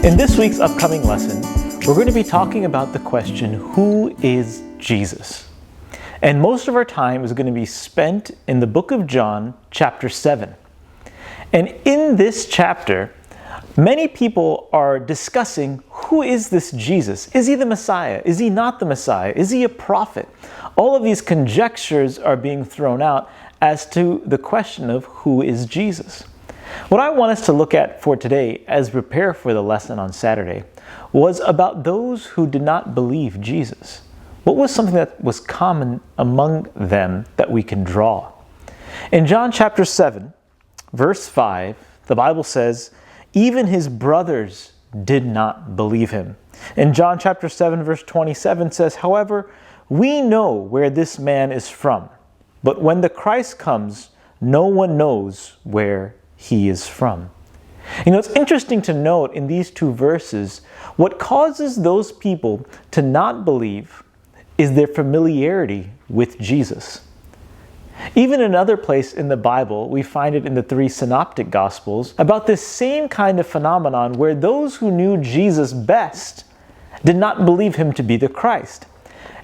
In this week's upcoming lesson, we're going to be talking about the question, who is Jesus? And most of our time is going to be spent in the book of John, chapter 7. And in this chapter, many people are discussing, who is this Jesus? Is he the Messiah? Is he not the Messiah? Is he a prophet? All of these conjectures are being thrown out as to the question of who is Jesus. What I want us to look at for today, as we prepare for the lesson on Saturday, was about those who did not believe Jesus. What was something that was common among them that we can draw? In John chapter 7, verse 5, the Bible says, even his brothers did not believe him. In John chapter 7, verse 27 says, however, we know where this man is from, but when the Christ comes, no one knows where he is from. It's interesting to note in these two verses, what causes those people to not believe is their familiarity with Jesus. Even another place in the Bible, we find it in the 3 synoptic gospels, about this same kind of phenomenon where those who knew Jesus best did not believe him to be the Christ.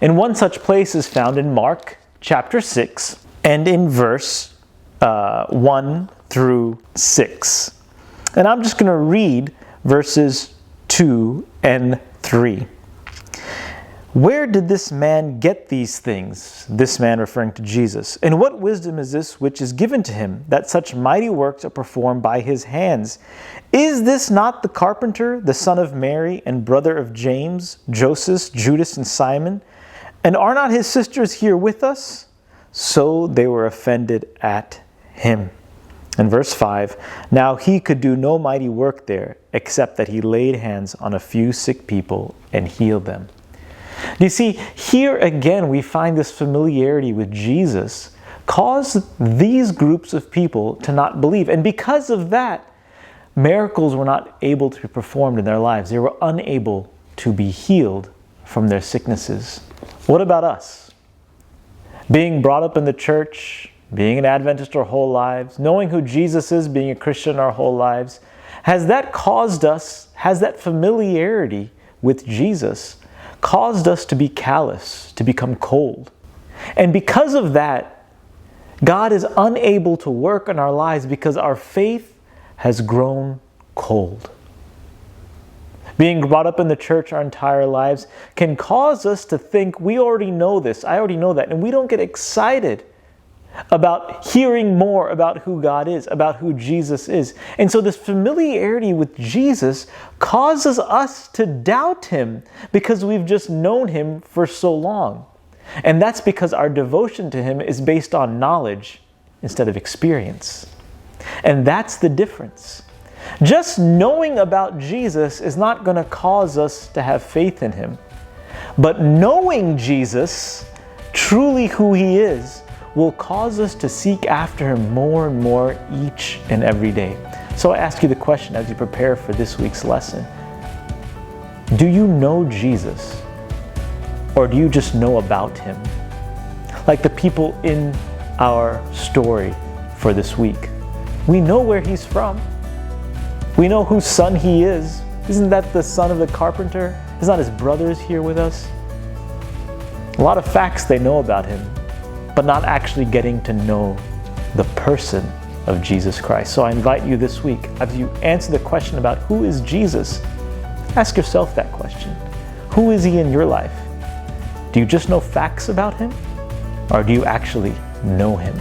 And one such place is found in Mark chapter 6 and in verse 1 through 6. And I'm just going to read verses 2 and 3. Where did this man get these things? This man referring to Jesus. And what wisdom is this which is given to him, that such mighty works are performed by his hands? Is this not the carpenter, the son of Mary, and brother of James, Joseph, Judas, and Simon? And are not his sisters here with us? So they were offended at him. In verse 5, now he could do no mighty work there, except that he laid hands on a few sick people and healed them. You see, here again we find this familiarity with Jesus caused these groups of people to not believe. And because of that, miracles were not able to be performed in their lives. They were unable to be healed from their sicknesses. What about us? Being brought up in the church, being an Adventist our whole lives, knowing who Jesus is, being a Christian our whole lives, has that familiarity with Jesus caused us to be callous, to become cold? And because of that, God is unable to work in our lives because our faith has grown cold. Being brought up in the church our entire lives can cause us to think, we already know this, I already know that, and we don't get excited about hearing more about who God is, about who Jesus is. And so this familiarity with Jesus causes us to doubt him because we've just known him for so long. And that's because our devotion to him is based on knowledge instead of experience. And that's the difference. Just knowing about Jesus is not going to cause us to have faith in him. But knowing Jesus, truly who he is, will cause us to seek after him more and more each and every day. So I ask you the question as you prepare for this week's lesson. Do you know Jesus? Or do you just know about him? Like the people in our story for this week. We know where he's from. We know whose son he is. Isn't that the son of the carpenter? Is not his brothers here with us? A lot of facts they know about him, but not actually getting to know the person of Jesus Christ. So I invite you this week, as you answer the question about who is Jesus, ask yourself that question. Who is he in your life? Do you just know facts about him? Or do you actually know him?